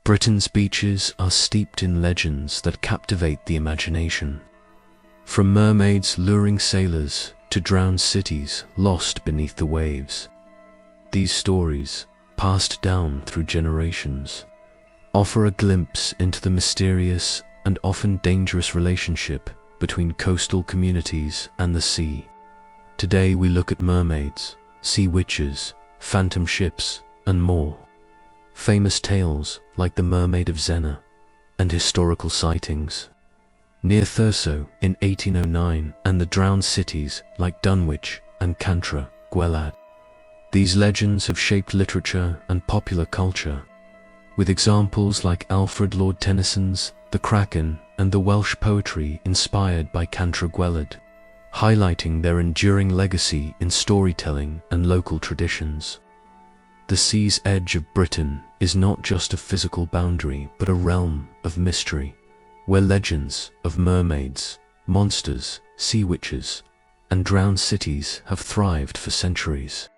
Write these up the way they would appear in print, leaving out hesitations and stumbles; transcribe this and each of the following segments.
Britain's beaches are steeped in legends that captivate the imagination. From mermaids luring sailors to drowned cities lost beneath the waves. These stories, passed down through generations, offer a glimpse into the mysterious and often dangerous relationship between coastal communities and the sea. Today we look at mermaids, sea witches, phantom ships, and more. Famous tales like the Mermaid of Zennor, and historical sightings near Thurso in 1809, and the drowned cities like Dunwich and Cantre'r Gwaelod. These legends have shaped literature and popular culture, with examples like Alfred Lord Tennyson's The Kraken and the Welsh poetry inspired by Cantre'r Gwaelod, highlighting their enduring legacy in storytelling and local traditions. The sea's edge of Britain is not just a physical boundary, but a realm of mystery, where legends of mermaids, monsters, sea witches, and drowned cities have thrived for centuries.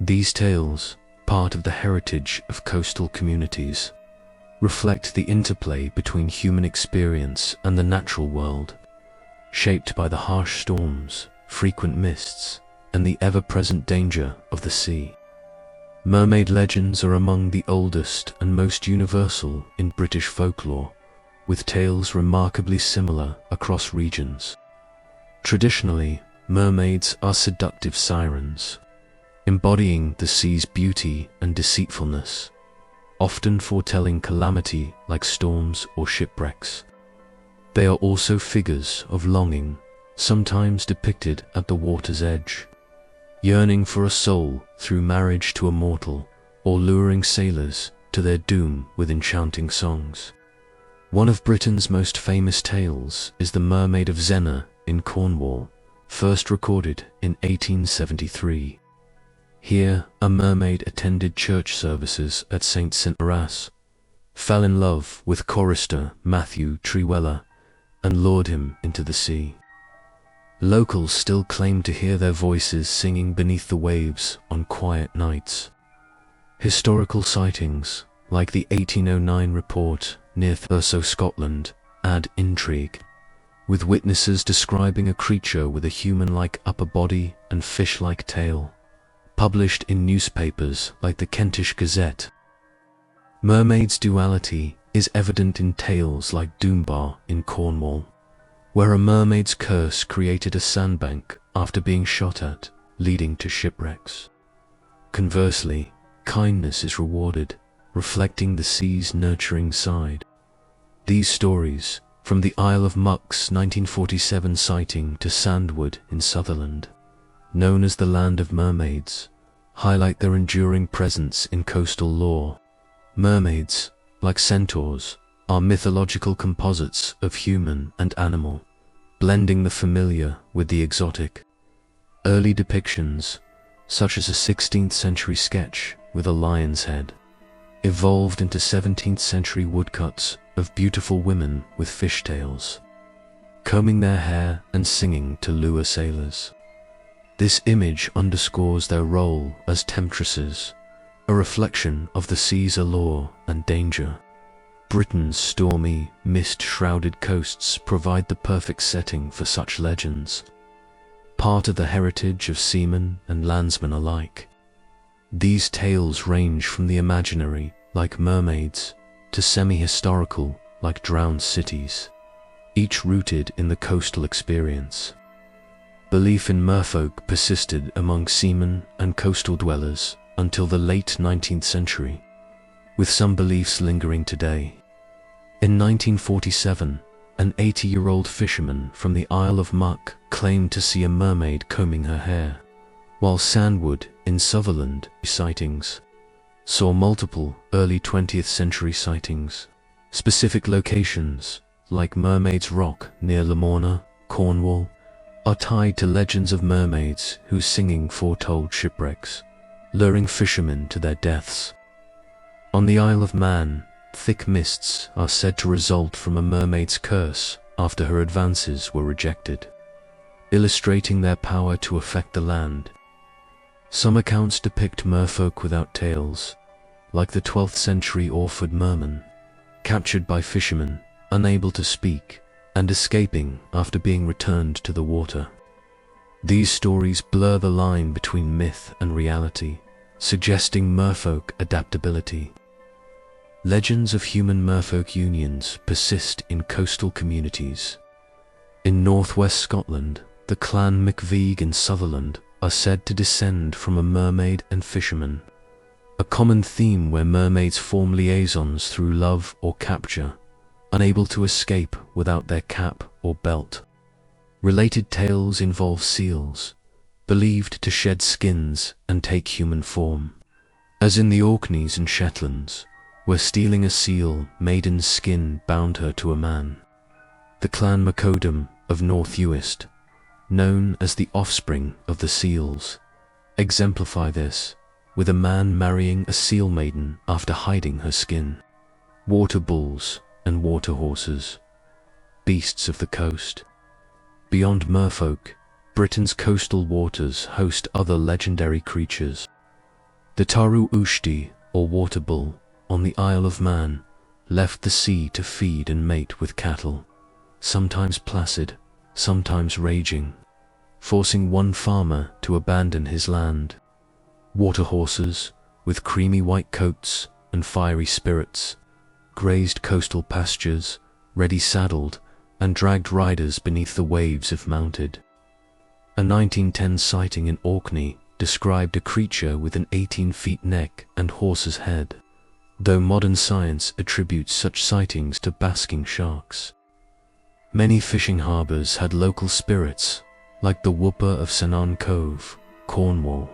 These tales, part of the heritage of coastal communities, reflect the interplay between human experience and the natural world, shaped by the harsh storms, frequent mists, and the ever-present danger of the sea. Mermaid legends are among the oldest and most universal in British folklore, with tales remarkably similar across regions. Traditionally, mermaids are seductive sirens, embodying the sea's beauty and deceitfulness, often foretelling calamity like storms or shipwrecks. They are also figures of longing, sometimes depicted at the water's edge, yearning for a soul through marriage to a mortal, or luring sailors to their doom with enchanting songs. One of Britain's most famous tales is the Mermaid of Zennor in Cornwall, first recorded in 1873. Here, a mermaid attended church services at St. Cyntharas, fell in love with chorister Matthew Treweller, and lured him into the sea. Locals still claim to hear their voices singing beneath the waves on quiet nights. Historical sightings, like the 1809 report near Thurso, Scotland, add intrigue, with witnesses describing a creature with a human-like upper body and fish-like tail, published in newspapers like the Kentish Gazette. Mermaid's duality is evident in tales like Doombar in Cornwall, where a mermaid's curse created a sandbank after being shot at, leading to shipwrecks. Conversely, kindness is rewarded, reflecting the sea's nurturing side. These stories, from the Isle of Muck's 1947 sighting to Sandwood in Sutherland, known as the Land of Mermaids, highlight their enduring presence in coastal lore. Mermaids, like centaurs, are mythological composites of human and animal, blending the familiar with the exotic. Early depictions, such as a 16th century sketch with a lion's head, evolved into 17th century woodcuts of beautiful women with fishtails, combing their hair and singing to lure sailors. This image underscores their role as temptresses, a reflection of the sea's allure and danger. Britain's stormy, mist-shrouded coasts provide the perfect setting for such legends, part of the heritage of seamen and landsmen alike. These tales range from the imaginary, like mermaids, to semi-historical, like drowned cities, each rooted in the coastal experience. Belief in merfolk persisted among seamen and coastal dwellers until the late 19th century, with some beliefs lingering today. In 1947, an 80-year-old fisherman from the Isle of Muck claimed to see a mermaid combing her hair, while Sandwood in Sutherland sightings saw multiple early 20th century sightings. Specific locations, like Mermaid's Rock near Lamorna, Cornwall, are tied to legends of mermaids whose singing foretold shipwrecks, luring fishermen to their deaths. On the Isle of Man, thick mists are said to result from a mermaid's curse after her advances were rejected, illustrating their power to affect the land. Some accounts depict merfolk without tails, like the 12th century Orford merman, captured by fishermen, unable to speak, and escaping after being returned to the water. These stories blur the line between myth and reality, suggesting merfolk adaptability. Legends of human merfolk unions persist in coastal communities. In northwest Scotland, the clan MacVeagh in Sutherland are said to descend from a mermaid and fisherman, a common theme where mermaids form liaisons through love or capture, unable to escape without their cap or belt. Related tales involve seals, believed to shed skins and take human form, as in the Orkneys and Shetlands, where stealing a seal maiden's skin bound her to a man. The clan MacOdam of North Uist, known as the offspring of the seals, exemplify this, with a man marrying a seal maiden after hiding her skin. Water bulls and water horses, beasts of the coast. Beyond merfolk, Britain's coastal waters host other legendary creatures. The Taru Ushti, or water bull, on the Isle of Man, left the sea to feed and mate with cattle, sometimes placid, sometimes raging, forcing one farmer to abandon his land. Water horses, with creamy white coats and fiery spirits, grazed coastal pastures, ready saddled, and dragged riders beneath the waves if mounted. A 1910 sighting in Orkney described a creature with an 18-foot neck and horse's head, though modern science attributes such sightings to basking sharks. Many fishing harbours had local spirits, like the whooper of Sanan Cove, Cornwall,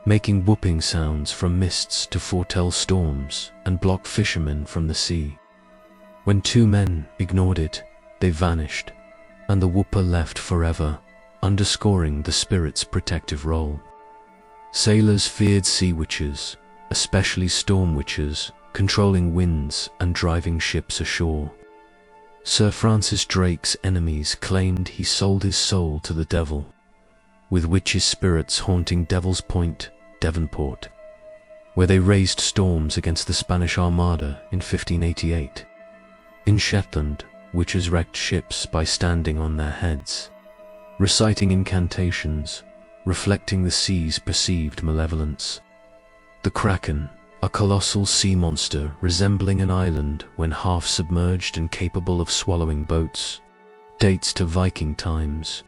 making whooping sounds from mists to foretell storms and block fishermen from the sea. When two men ignored it, they vanished, and the whooper left forever, underscoring the spirit's protective role. Sailors feared sea witches, especially storm witches, controlling winds and driving ships ashore. Sir Francis Drake's enemies claimed he sold his soul to the devil, with witches' spirits haunting Devil's Point, Devonport, where they raised storms against the Spanish Armada in 1588. In Shetland, witches wrecked ships by standing on their heads, reciting incantations, reflecting the sea's perceived malevolence. The Kraken, a colossal sea monster resembling an island when half submerged and capable of swallowing boats, dates to Viking times.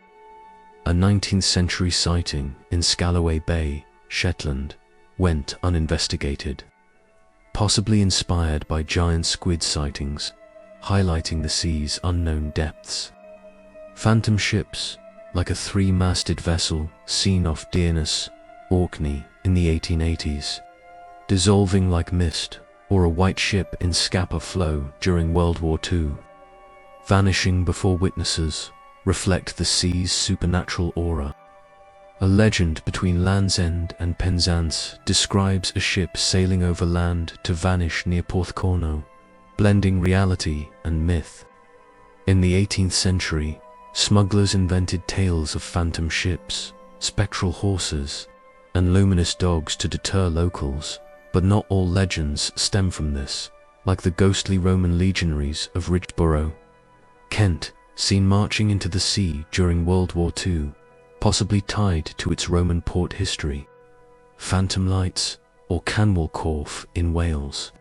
A 19th century sighting in Scalloway Bay, Shetland, went uninvestigated, possibly inspired by giant squid sightings, highlighting the sea's unknown depths. Phantom ships, like a three-masted vessel seen off Dearness, Orkney in the 1880s, dissolving like mist, or a white ship in Scapa Flow during World War II, vanishing before witnesses, reflect the sea's supernatural aura. A legend between Land's End and Penzance describes a ship sailing over land to vanish near Porthcurno, blending reality and myth. In the 18th century, smugglers invented tales of phantom ships, spectral horses, and luminous dogs to deter locals, but not all legends stem from this, like the ghostly Roman legionaries of Ridgeborough, Kent, seen marching into the sea during World War II, possibly tied to its Roman port history. Phantom lights, or Canwall Corff in Wales,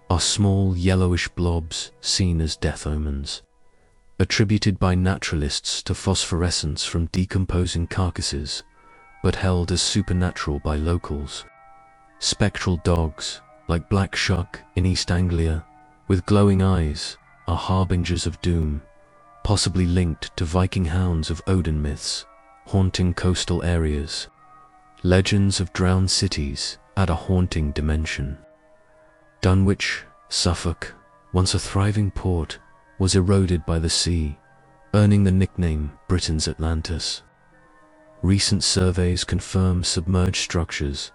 are small yellowish blobs seen as death omens, attributed by naturalists to phosphorescence from decomposing carcasses, but held as supernatural by locals. Spectral dogs, like Black Shuck in East Anglia, with glowing eyes, are harbingers of doom, possibly linked to Viking hounds of Odin myths, haunting coastal areas. Legends of drowned cities add a haunting dimension. Dunwich, Suffolk, once a thriving port, was eroded by the sea, earning the nickname Britain's Atlantis. Recent surveys confirm submerged structures,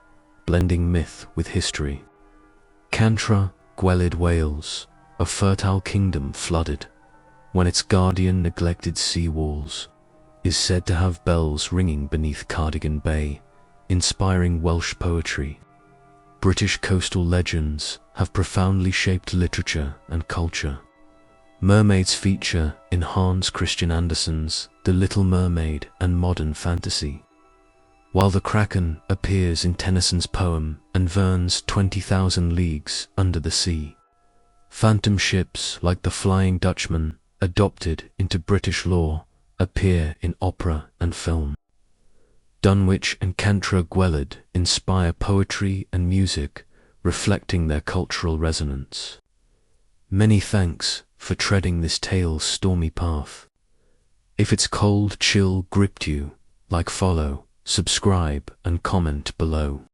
blending myth with history. Cantre'r Gwaelod, Wales, a fertile kingdom flooded, when its guardian neglected sea walls, is said to have bells ringing beneath Cardigan Bay, inspiring Welsh poetry. British coastal legends have profoundly shaped literature and culture. Mermaids feature in Hans Christian Andersen's The Little Mermaid and modern fantasy, while the Kraken appears in Tennyson's poem and Verne's 20,000 Leagues Under the Sea. Phantom ships like the Flying Dutchman, adopted into British lore, appear in opera and film. Dunwich and Cantre'r Gwaelod inspire poetry and music, reflecting their cultural resonance. Many thanks for treading this tale's stormy path. If its cold chill gripped you, like, follow, subscribe and comment below.